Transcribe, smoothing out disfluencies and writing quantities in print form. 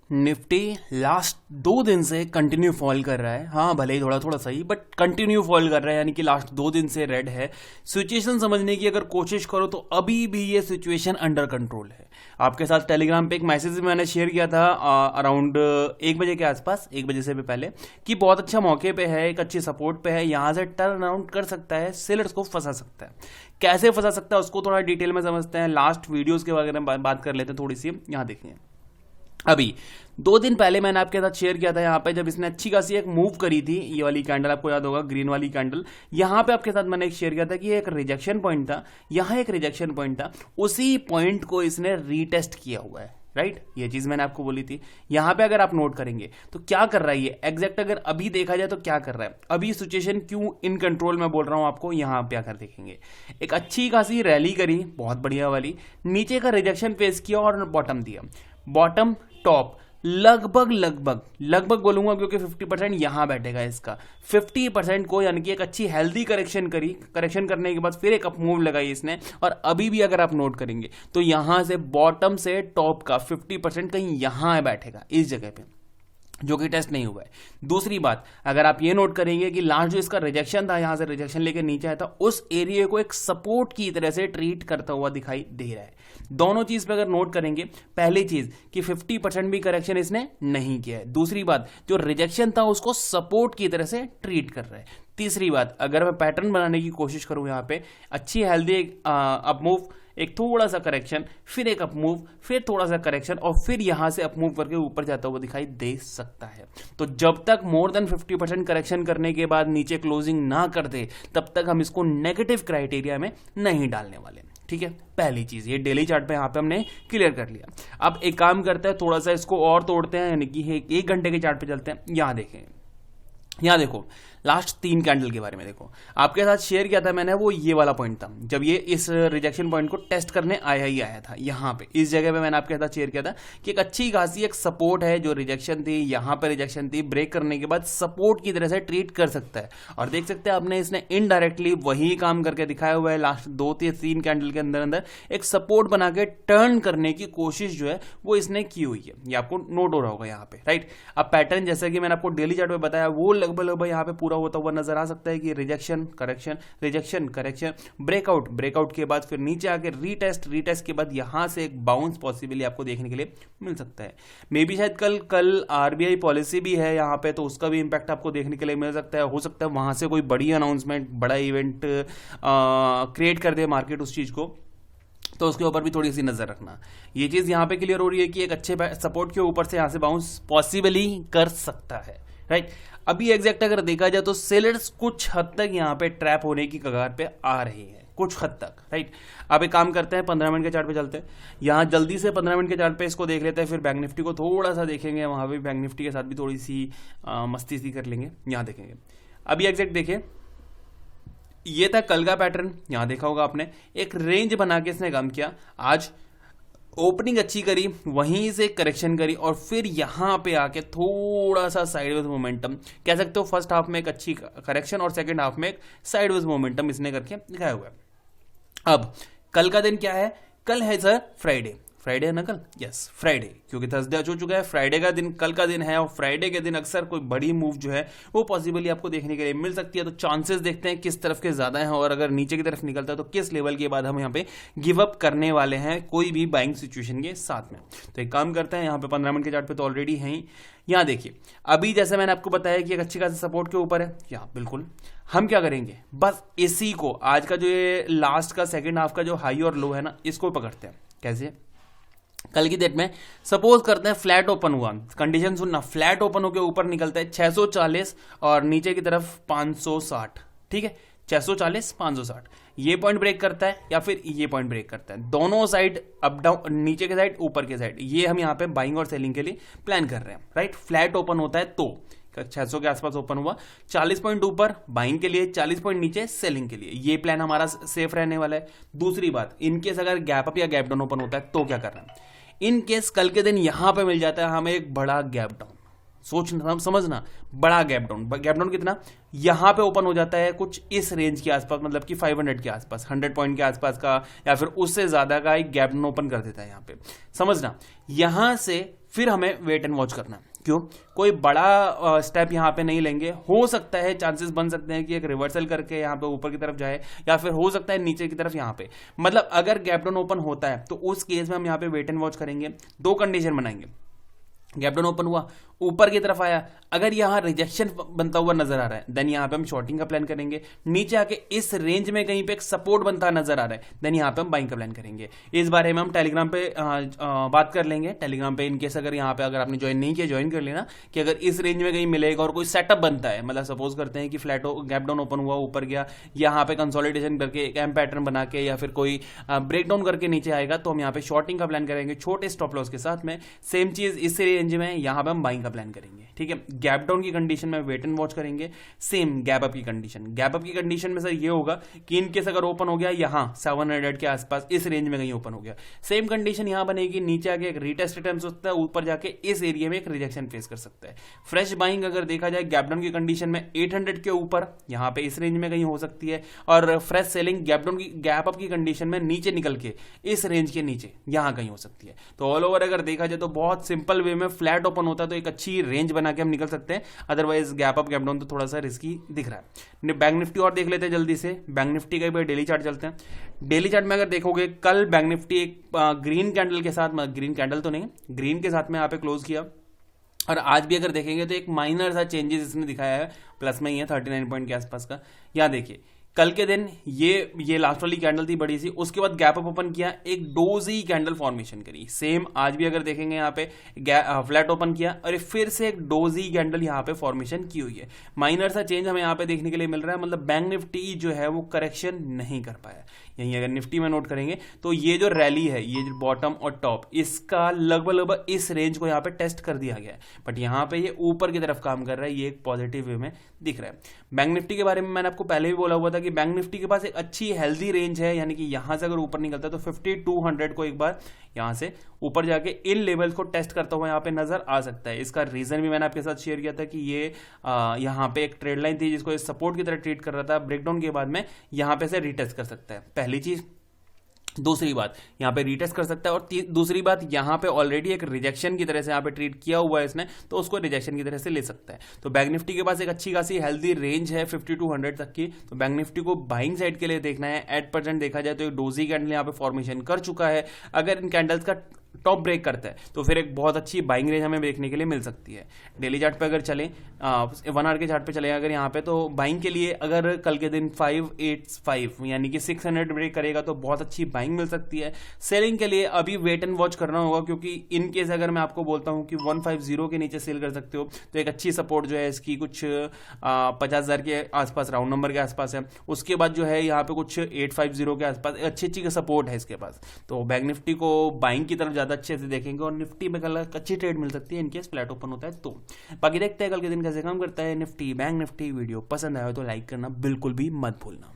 Nifty last 2 दिन से continue fall कर रहा है। हाँ, भले ही थोड़ा थोड़ा सही, बट कंटिन्यू फॉल कर रहा है, यानी कि लास्ट 2 दिन से रेड है। सिचुएशन समझने की अगर कोशिश करो तो अभी भी ये सिचुएशन अंडर कंट्रोल है। आपके साथ टेलीग्राम पे एक मैसेज मैंने शेयर किया था अराउंड 1 बजे के आसपास, 1 बजे से भी पहले, कि बहुत अच्छा मौके पे है, एक अच्छी सपोर्ट पे है, यहाँ से टर्न अराउंड कर सकता है, सेलर्स को फंसा सकता है। कैसे फंसा सकता है उसको थोड़ा डिटेल में समझते हैं, लास्ट वीडियोज के बारे में बात कर लेते हैं थोड़ी सी। यहाँ देखें, अभी 2 दिन पहले मैंने आपके साथ शेयर किया था यहाँ पे, जब इसने अच्छी खासी एक मूव करी थी, ये वाली कैंडल आपको याद होगा, ग्रीन वाली कैंडल, यहाँ पे आपके साथ मैंने एक शेयर किया था कि एक रिजेक्शन पॉइंट था, यहाँ एक रिजेक्शन पॉइंट था, उसी पॉइंट को इसने रीटेस्ट किया हुआ है, राइट। ये चीज मैंने आपको बोली थी। यहाँ पे अगर आप नोट करेंगे तो क्या कर रहा है ये एग्जैक्ट, अगर अभी देखा जाए तो क्या कर रहा है, अभी सिचुएशन क्यों इन कंट्रोल में बोल रहा हूं आपको, यहाँ पे आकर देखेंगे एक अच्छी खासी रैली करी, बहुत बढ़िया वाली, नीचे का रिजेक्शन फेस किया और बॉटम दिया, बॉटम टॉप लगभग बोलूंगा क्योंकि 50% यहां बैठेगा इसका, 50% को, यानी कि एक अच्छी हेल्दी करेक्शन करी, करेक्शन करने के बाद फिर एक अप मूव लगाई इसने, और अभी भी अगर आप नोट करेंगे तो यहां से बॉटम से टॉप का 50% कहीं यहां बैठेगा इस जगह पे, जो कि टेस्ट नहीं हुआ है। दूसरी बात, अगर आप ये नोट करेंगे कि लास्ट जो इसका रिजेक्शन था, यहां से रिजेक्शन लेके नीचे आया था, उस एरिया को एक सपोर्ट की तरह से ट्रीट करता हुआ दिखाई दे रहा है। दोनों चीज पे अगर नोट करेंगे, पहली चीज कि 50% भी करेक्शन इसने नहीं किया है, दूसरी बात जो रिजेक्शन था उसको सपोर्ट की तरह से ट्रीट कर रहा है, तीसरी बात अगर मैं पैटर्न बनाने की कोशिश करूं यहाँ पे, अच्छी हेल्दी अप मूव, एक थोड़ा सा करेक्शन, फिर एक अप मूव, फिर थोड़ा सा करेक्शन, और फिर यहां से अप मूव करके ऊपर जाता हुआ दिखाई दे सकता है। तो जब तक मोर देन 50% करेक्शन करने के बाद नीचे क्लोजिंग ना कर दे, तब तक हम इसको नेगेटिव क्राइटेरिया में नहीं डालने वाले, ठीक है। पहली चीज ये डेली चार्ट पे यहाँ पे हमने क्लियर कर लिया। अब एक काम करते हैं, थोड़ा सा इसको और तोड़ते हैं, यानी कि 1 घंटे के चार्ट पे चलते हैं। यहां देखें, यहां देखो लास्ट 3 कैंडल के बारे में देखो, आपके साथ शेयर किया था मैंने, वो ये वाला पॉइंट था जब ये इस रिजेक्शन पॉइंट को टेस्ट करने आया ही आया था। यहां पे इस जगह पे मैंने आपके साथ शेयर किया था कि एक अच्छी खासी एक सपोर्ट है, जो रिजेक्शन थी, यहां पे रिजेक्शन थी, ब्रेक करने के बाद सपोर्ट की तरह से ट्रीट कर सकता है। और देख सकते हैं आपने, इसने इनडायरेक्टली वही काम करके दिखाया हुआ है। लास्ट 2-3 कैंडल के अंदर अंदर एक सपोर्ट बना के टर्न करने की कोशिश जो है वो इसने की हुई है, ये आपको नोट हो रहा होगा यहाँ पे, राइट। अब पैटर्न जैसा कि मैंने आपको डेली चार्ट में बताया, वो लगभग यहाँ पे पूरा होता हुआ नजर आ सकता है कि rejection correction, rejection correction, breakout, breakout के बाद फिर नीचे आके रीटेस्ट, रीटेस्ट के बाद यहां से एक बाउंस पॉसिबली आपको देखने के लिए मिल सकता है। मे बी शायद कल आरबीआई पॉलिसी भी है यहाँ पे, तो उसका भी इंपैक्ट आपको देखने के लिए मिल सकता है। हो सकता है वहां से कोई बड़ी अनाउंसमेंट, बड़ा इवेंट क्रिएट कर दे मार्केट उस चीज को, तो उसके ऊपर भी थोड़ी सी नजर रखना। ये चीज यहाँ पे क्लियर हो रही है कि एक अच्छे सपोर्ट के ऊपर से यहाँ से बाउंस पॉसिबली कर सकता है, राइट। अभी एग्जैक्ट अगर देखा जाए तो सेलर्स कुछ हद तक यहाँ पे ट्रैप होने की कगार पे आ रहे हैं, कुछ हद तक, राइट। अब एक काम करते हैं, 15 मिनट के चार्ट पे चलते हैं। यहाँ जल्दी से 15 मिनट के चार्ट पे इसको देख लेते हैं, फिर बैंक निफ्टी को थोड़ा सा देखेंगे, वहां भी बैंक निफ्टी के साथ भी थोड़ी सी मस्ती सी कर लेंगे। यहाँ देखेंगे, अभी एग्जैक्ट देखिए, ये था कल का पैटर्न, यहां देखा होगा आपने, एक रेंज बना के इसने काम किया, आज ओपनिंग अच्छी करी, वहीं से करेक्शन करी, और फिर यहां पे आके थोड़ा सा साइडवेज मोमेंटम कह सकते हो। फर्स्ट हाफ में एक अच्छी करेक्शन और सेकंड हाफ में एक साइडवेज मोमेंटम इसने करके दिखाया हुआ है। अब कल का दिन क्या है, कल है सर फ्राइडे, फ्राइडे है ना कल, यस फ्राइडे, क्योंकि थर्सडे हो चुका है, फ्राइडे का दिन कल का दिन है, और फ्राइडे के दिन अक्सर कोई बड़ी मूव जो है वो पॉसिबली आपको देखने के लिए मिल सकती है। तो चांसेस देखते हैं किस तरफ के ज्यादा हैं, और अगर नीचे की तरफ निकलता है तो किस लेवल के बाद हम यहाँ पे गिव अप करने वाले हैं कोई भी बाइंग सिचुएशन के साथ में। तो एक काम करते हैं, यहाँ पे 15 मिनट के चार्ट पे तो ऑलरेडी है ही। यहाँ देखिए, अभी जैसे मैंने आपको बताया कि एक अच्छी खासी सपोर्ट के ऊपर है, यहाँ बिल्कुल हम क्या करेंगे, बस इसी को, आज का जो ये लास्ट का सेकेंड हाफ का जो हाई और लो है ना, इसको पकड़ते हैं। कैसे, कल की डेट में सपोज करते हैं फ्लैट ओपन हुआ, कंडीशन सुनना, फ्लैट ओपन होकर ऊपर निकलता है 640 और नीचे की तरफ 560, ठीक है, 640 560, ये पॉइंट ब्रेक करता है या फिर ये पॉइंट ब्रेक करता है, दोनों साइड अप डाउन, नीचे के साइड ऊपर के साइड, ये हम यहाँ पे बाइंग और सेलिंग के लिए प्लान कर रहे हैं, राइट। फ्लैट ओपन होता है तो 600 के आसपास ओपन हुआ, 40 पॉइंट ऊपर बाइंग के लिए, 40 पॉइंट नीचे सेलिंग के लिए, ये प्लान हमारा सेफ रहने वाला है। दूसरी बात, इनकेस अगर गैप अप या गैप डाउन ओपन होता है तो क्या करना है, इन केस कल के दिन यहां पे मिल जाता है हमें एक बड़ा गैप डाउन, सोचना समझना, बड़ा गैप डाउन कितना, यहां पे ओपन हो जाता है कुछ इस रेंज के आसपास, मतलब कि 500 के आसपास, 100 पॉइंट के आसपास का या फिर उससे ज्यादा का एक गैप डाउन ओपन कर देता है। यहां पे समझना, यहां से फिर हमें वेट एंड वॉच करना है। क्यों? कोई बड़ा स्टेप यहाँ पे नहीं लेंगे। हो सकता है, चांसेस बन सकते हैं कि एक रिवर्सल करके यहाँ पे ऊपर की तरफ जाए, या फिर हो सकता है नीचे की तरफ यहाँ पे, मतलब अगर गैप डाउन ओपन होता है तो उस केस में हम यहाँ पे वेट एंड वॉच करेंगे। दो कंडीशन बनाएंगे। गैप डाउन ओपन हुआ, ऊपर की तरफ आया, अगर यहां रिजेक्शन बनता हुआ नजर आ रहा है देन यहां पे हम शॉर्टिंग का प्लान करेंगे। नीचे आके इस रेंज में कहीं पे एक सपोर्ट बनता नजर आ रहा है देन यहां पे हम बाइंग का प्लान करेंगे। इस बारे में हम टेलीग्राम पे बात कर लेंगे। टेलीग्राम पे इनकेस अगर यहाँ पे अगर आपने ज्वाइन नहीं किया ज्वाइन कर लेना, कि अगर इस रेंज में कहीं मिलेगा और कोई सेटअप बनता है, मतलब सपोज करते हैं कि फ्लैट गैप डाउन ओपन हुआ, ऊपर गया, यहाँ पे कंसोलिडेशन करके एक एम पैटर्न बना के या फिर कोई ब्रेकडाउन करके नीचे आएगा, तो हम यहाँ पे शॉर्टिंग का प्लान करेंगे छोटे स्टॉप लॉस के साथ में। सेम चीज इस रेंज में यहाँ पे हम बाइंग का प्लान करेंगे। ठीक है, गैप डाउन की कंडीशन में वेट एंड वॉच करेंगे। सेम गैप अप की कंडीशन, गैप अप की कंडीशन में सर ये होगा कि इनकेस अगर ओपन हो गया यहां 700 के आसपास इस रेंज में कहीं ओपन हो गया, सेम कंडीशन यहां बनेगी, नीचे आके एक रीटेस्ट अटेम्प्ट हो सकता है, ऊपर जाके इस एरिया में एक रिजेक्शन फेस कर सकता है। फ्रेश बाइंग अगर देखा जाए गैप डाउन की कंडीशन में 800 के ऊपर यहां पे इस रेंज में कहीं हो सकती है, और फ्रेश सेलिंग गैप डाउन की गैप अप की कंडीशन में नीचे निकल के इस रेंज के नीचे यहां कहीं हो सकती है। तो ऑल ओवर अगर देखा जाए तो बहुत सिंपल वे में फ्लैट ओपन होता है तो एक अच्छी रेंज बना के हम निकल सकते हैं, otherwise gap up gap down तो थोड़ा सा रिस्की दिख रहा है। बैंक निफ्टी और देख लेते हैं जल्दी से। बैंक निफ्टी का भी डेली चार्ट चलते हैं। डेली चार्ट में अगर देखोगे कल बैंक निफ्टी एक ग्रीन कैंडल के साथ, ग्रीन कैंडल तो नहीं, ग्रीन के साथ में यहाँ पे क्लोज किया, और आज भी अगर देखेंगे तो एक माइनर सा चेंजेस इसने दिखाया है, प्लस में ही है 39 पॉइंट के आसपास का। यहाँ देखिए कल के दिन ये लास्ट वाली कैंडल थी बड़ी सी, उसके बाद गैप अप ओपन किया, एक डोजी कैंडल फॉर्मेशन करी। सेम आज भी अगर देखेंगे यहाँ पे फ्लैट ओपन किया और फिर से एक डोजी कैंडल यहाँ पे फॉर्मेशन की हुई है। माइनर सा चेंज हमें यहाँ पे देखने के लिए मिल रहा है, मतलब बैंक निफ्टी जो है वो करेक्शन नहीं कर पाया। यहीं अगर निफ्टी में नोट करेंगे तो ये जो रैली है, ये जो बॉटम और टॉप, इसका लगभग इस रेंज को यहाँ पे टेस्ट कर दिया गया है, बट यहाँ पे ये ऊपर की तरफ काम कर रहा है, ये एक पॉजिटिव वे में दिख रहा है। बैंक निफ्टी के बारे में मैंने आपको पहले भी बोला हुआ था कि बैंक निफ्टी के पास एक अच्छी हेल्दी रेंज है, यानी कि यहां से अगर ऊपर निकलता है तो 5200 को एक बार यहां से ऊपर जाके इन लेवल्स को टेस्ट करता हुआ यहां पे नजर आ सकता है। इसका रीजन भी मैंने आपके साथ शेयर किया था कि ये यहां पे एक ट्रेड लाइन थी जिसको सपोर्ट की तरह ट्रीट कर रहा था, ब्रेकडाउन के बाद में यहां पे से रीटेस्ट कर सकता है, पहली चीज। दूसरी बात यहां पे रीटेस्ट कर सकता है, और दूसरी बात यहां पे ऑलरेडी एक रिजेक्शन की तरह से यहां पे ट्रीट किया हुआ है इसने, तो उसको रिजेक्शन की तरह से ले सकता है। तो बैंक निफ्टी के पास एक अच्छी खासी हेल्दी रेंज है 5200 तक की, तो बैंक निफ्टी को बाइंग साइड के लिए देखना है। एट परसेंट देखा जाए तो एक डोजी कैंडल यहां पे फॉर्मेशन कर चुका है, अगर इन कैंडल्स का टॉप ब्रेक करता है तो फिर एक बहुत अच्छी बाइंग रेंज हमें देखने के लिए मिल सकती है। डेली चार्ट पे अगर चले, 1 आवर के चार्ट पे चले अगर यहाँ पे, तो बाइंग के लिए अगर कल के दिन 585 यानी कि 600 ब्रेक करेगा तो बहुत अच्छी बाइंग मिल सकती है। सेलिंग के लिए अभी वेट एंड वॉच करना होगा, क्योंकि इन केस अगर मैं आपको बोलता हूँ कि 150 के नीचे सेल कर सकते हो तो एक अच्छी सपोर्ट जो है इसकी कुछ 50,000 के आसपास, राउंड नंबर के आसपास है। उसके बाद जो है यहाँ पे कुछ 850 के आसपास अच्छी सपोर्ट है इसके पास। तो बैंक निफ्टी को बाइंग की तरफ अच्छे से देखेंगे, और निफ्टी में कल अच्छी ट्रेड मिल सकती है इनकेस फ्लैट ओपन होता है तो। बाकी देखते हैं कल के दिन कैसे काम करता है निफ्टी, बैंक निफ्टी। वीडियो पसंद आया तो लाइक करना बिल्कुल भी मत भूलना।